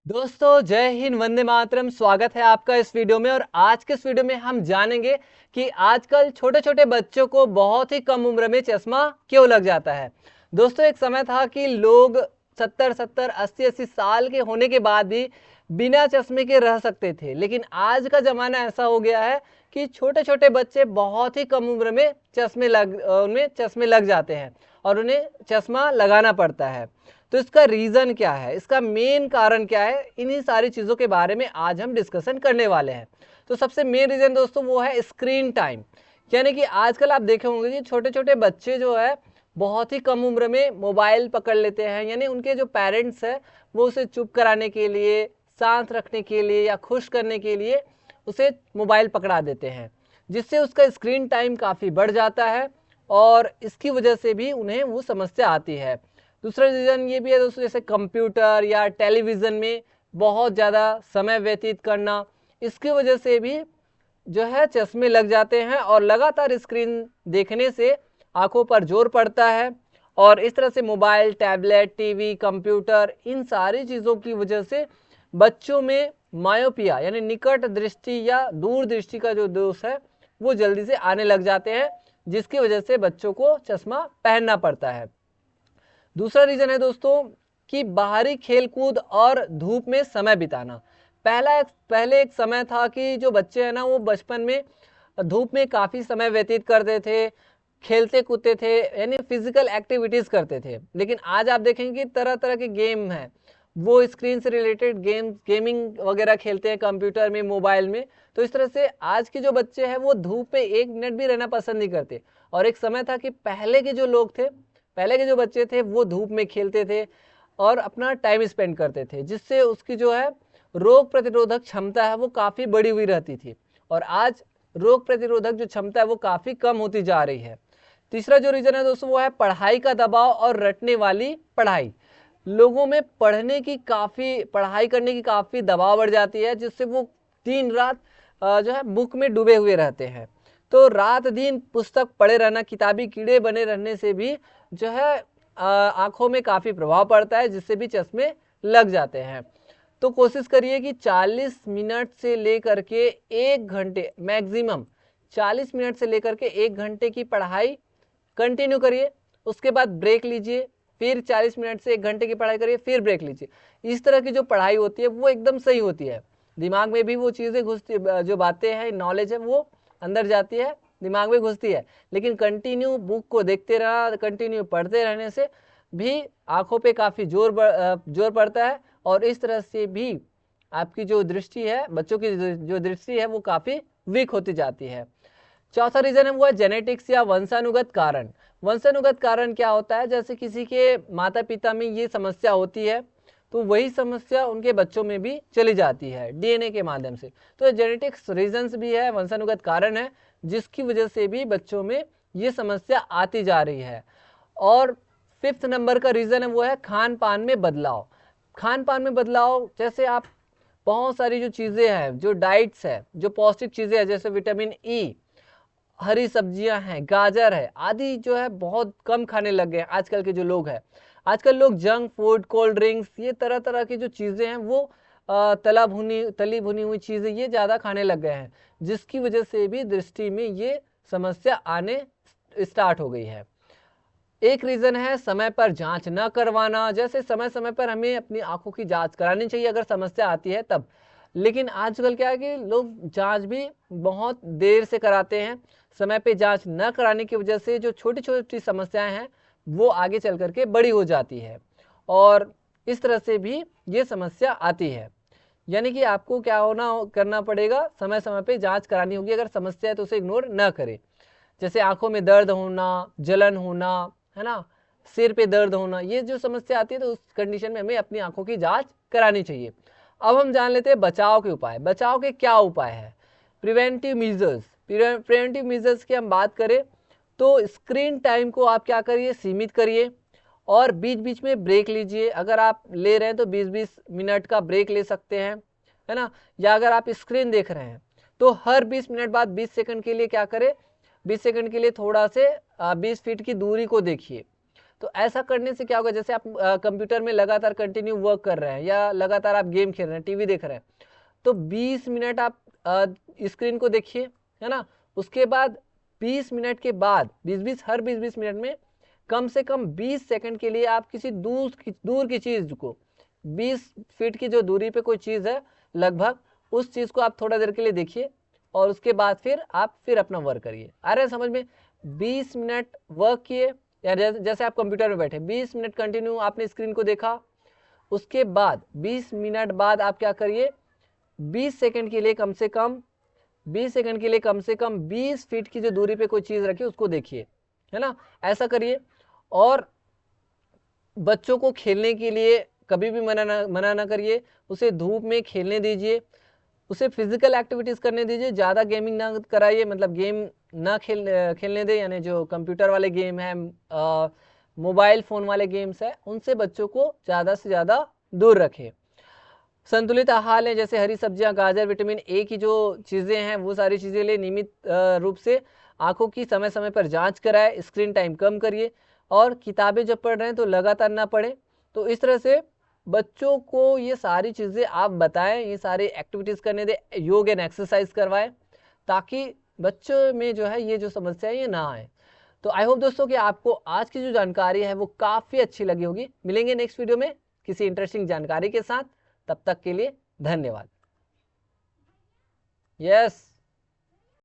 दोस्तों जय हिंद, वंदे मातरम। स्वागत है आपका इस वीडियो में। और आज के इस वीडियो में हम जानेंगे कि आजकल छोटे छोटे बच्चों को बहुत ही कम उम्र में चश्मा क्यों लग जाता है। दोस्तों एक समय था कि लोग 70-70 80-80 साल के होने के बाद भी बिना चश्मे के रह सकते थे, लेकिन आज का ज़माना ऐसा हो गया है कि छोटे छोटे बच्चे बहुत ही कम उम्र में उन्हें चश्मे लग जाते हैं और उन्हें चश्मा लगाना पड़ता है। तो इसका रीज़न क्या है, इसका मेन कारण क्या है, इन्हीं सारी चीज़ों के बारे में आज हम डिस्कशन करने वाले हैं। तो सबसे मेन रीज़न दोस्तों वो है स्क्रीन टाइम। यानी कि आजकल आप देखे होंगे कि छोटे छोटे बच्चे जो है बहुत ही कम उम्र में मोबाइल पकड़ लेते हैं। यानी उनके जो पेरेंट्स हैं वो उसे चुप कराने के लिए, शांत रखने के लिए या खुश करने के लिए उसे मोबाइल पकड़ा देते हैं, जिससे उसका स्क्रीन टाइम काफ़ी बढ़ जाता है और इसकी वजह से भी उन्हें वो समस्या आती है। दूसरा रीज़न ये भी है दोस्तों, जैसे कंप्यूटर या टेलीविज़न में बहुत ज़्यादा समय व्यतीत करना, इसकी वजह से भी जो है चश्मे लग जाते हैं और लगातार स्क्रीन देखने से आंखों पर जोर पड़ता है। और इस तरह से मोबाइल, टैबलेट, टीवी, कंप्यूटर, इन सारी चीज़ों की वजह से बच्चों में मायोपिया यानी निकट दृष्टि या दूर दृष्टि का जो दोष है वो जल्दी से आने लग जाते हैं, जिसकी वजह से बच्चों को चश्मा पहनना पड़ता है। दूसरा रीज़न है दोस्तों कि बाहरी खेलकूद और धूप में समय बिताना। पहले एक समय था कि जो बच्चे हैं ना वो बचपन में धूप में काफ़ी समय व्यतीत करते थे, खेलते कूदते थे, यानी फिजिकल एक्टिविटीज़ करते थे। लेकिन आज आप देखेंगे कि तरह तरह के गेम हैं, वो स्क्रीन से रिलेटेड गेमिंग वगैरह खेलते हैं कंप्यूटर में, मोबाइल में। तो इस तरह से आज के जो बच्चे हैं वो धूप में एक मिनट भी रहना पसंद नहीं करते। और एक समय था कि पहले के जो लोग थे, पहले के जो बच्चे थे वो धूप में खेलते थे और अपना टाइम स्पेंड करते थे, जिससे उसकी जो है रोग प्रतिरोधक क्षमता है वो काफ़ी बड़ी हुई रहती थी। और आज रोग प्रतिरोधक जो क्षमता है वो काफ़ी कम होती जा रही है। तीसरा जो रीज़न है दोस्तों वो है पढ़ाई का दबाव और रटने वाली पढ़ाई। लोगों में पढ़ाई करने की काफ़ी दबाव बढ़ जाती है, जिससे वो दिन रात जो है बुक में डूबे हुए रहते हैं। तो रात दिन पुस्तक पढ़े रहना, किताबी कीड़े बने रहने से भी जो है आँखों में काफ़ी प्रभाव पड़ता है, जिससे भी चश्मे लग जाते हैं। तो कोशिश करिए कि 40 मिनट से लेकर के 1 घंटे, मैक्सिमम 40 मिनट से लेकर के 1 घंटे की पढ़ाई कंटिन्यू करिए। उसके बाद ब्रेक लीजिए, फिर 40 मिनट से 1 घंटे की पढ़ाई करिए, फिर ब्रेक लीजिए। इस तरह की जो पढ़ाई होती है वो एकदम सही होती है। दिमाग में भी वो चीज़ें घुसती, जो बातें हैं, नॉलेज है, वो अंदर जाती है, दिमाग में घुसती है। लेकिन कंटिन्यू बुक को देखते रहना, कंटिन्यू पढ़ते रहने से भी आंखों पे काफ़ी जोर पड़ता है और इस तरह से भी आपकी जो दृष्टि है, बच्चों की जो दृष्टि है वो काफ़ी वीक होती जाती है। चौथा रीज़न है वो है जेनेटिक्स या वंशानुगत कारण। वंशानुगत कारण क्या होता है, जैसे किसी के माता पिता में ये समस्या होती है तो वही समस्या उनके बच्चों में भी चली जाती है डीएनए के माध्यम से। तो जेनेटिक्स रीजंस भी है, वंशानुगत कारण है, जिसकी वजह से भी बच्चों में ये समस्या आती जा रही है। और 5th नंबर का रीज़न है वो है खान पान में बदलाव। खान पान में बदलाव, जैसे आप बहुत सारी जो चीज़ें हैं, जो डाइट्स है, जो पौष्टिक चीज़ें हैं, जैसे विटामिन ई, हरी सब्जियां हैं, गाजर है आदि, जो है बहुत कम खाने लग गए हैं आजकल के जो लोग हैं। आजकल लोग जंक फूड, कोल्ड ड्रिंक्स, ये तरह तरह की जो चीज़ें हैं वो तली भुनी हुई चीज़ें ये ज़्यादा खाने लग गए हैं, जिसकी वजह से भी दृष्टि में ये समस्या आने स्टार्ट हो गई है। एक रीज़न है समय पर जांच न करवाना। जैसे समय समय पर हमें अपनी आंखों की जांच करानी चाहिए अगर समस्या आती है तब। लेकिन आजकल क्या है कि लोग जांच भी बहुत देर से कराते हैं। समय पे जांच न कराने की वजह से जो छोटी छोटी समस्याएं हैं वो आगे चल करके बड़ी हो जाती है और इस तरह से भी ये समस्या आती है। यानी कि आपको क्या करना पड़ेगा, समय समय पे जांच करानी होगी। अगर समस्या है तो उसे इग्नोर न करें। जैसे आंखों में दर्द होना, जलन होना, है ना, सिर पे दर्द होना, ये जो समस्या आती है तो उस कंडीशन में हमें अपनी आंखों की जांच करानी चाहिए। अब हम जान लेते हैं बचाव के उपाय। बचाव के क्या उपाय है? प्रिवेंटिव मेजर्स की हम बात करें तो स्क्रीन टाइम को आप क्या करिए, सीमित करिए और बीच बीच में ब्रेक लीजिए। अगर आप ले रहे हैं तो 20-20 मिनट का ब्रेक ले सकते हैं, है ना। या अगर आप स्क्रीन देख रहे हैं तो हर 20 मिनट बाद 20 सेकंड के लिए क्या करें, 20 सेकंड के लिए थोड़ा से 20 फीट की दूरी को देखिए। तो ऐसा करने से क्या होगा, जैसे आप कंप्यूटर में लगातार कंटिन्यू वर्क कर रहे हैं या लगातार आप गेम खेल रहे हैं, टीवी देख रहे हैं, तो 20 मिनट आप स्क्रीन को देखिए, है ना। उसके बाद 20 मिनट के बाद हर 20-20 मिनट में कम से कम 20 सेकंड के लिए आप किसी दूर की चीज़ को, 20 फीट की जो दूरी पे कोई चीज़ है लगभग, उस चीज़ को आप थोड़ा देर के लिए देखिए और उसके बाद फिर आप अपना वर्क करिए। आ रहा है समझ में? 20 मिनट वर्क किए, या जैसे आप कंप्यूटर में बैठे 20 मिनट कंटिन्यू आपने स्क्रीन को देखा, उसके बाद 20 मिनट बाद आप क्या करिए, 20 सेकंड के लिए कम से कम 20 फीट की जो दूरी पे कोई चीज़ रखी उसको देखिए, है ना। ऐसा करिए। और बच्चों को खेलने के लिए कभी भी मना ना करिए, उसे धूप में खेलने दीजिए, उसे फिजिकल एक्टिविटीज़ करने दीजिए, ज़्यादा गेमिंग ना कराइए, मतलब गेम ना खेलने दें, यानी जो कंप्यूटर वाले गेम हैं, मोबाइल फ़ोन वाले गेम्स हैं, उनसे बच्चों को ज़्यादा से ज़्यादा दूर रखें। संतुलित आहार लें, जैसे हरी सब्जियां, गाजर, विटामिन ए की जो चीज़ें हैं वो सारी चीज़ें लें। नियमित रूप से आंखों की समय समय पर जांच कराएं, स्क्रीन टाइम कम करिए, और किताबें जब पढ़ रहे हैं तो लगातार ना पढ़ें। तो इस तरह से बच्चों को ये सारी चीज़ें आप बताएं, ये सारी एक्टिविटीज़ करने दें, योग एंड एक्सरसाइज करवाएं, ताकि बच्चों में जो है ये जो समस्या है ये ना आए। तो आई होप दोस्तों कि आपको आज की जो जानकारी है वो काफ़ी अच्छी लगी होगी। मिलेंगे नेक्स्ट वीडियो में किसी इंटरेस्टिंग जानकारी के साथ, तब तक के लिए धन्यवाद। यस।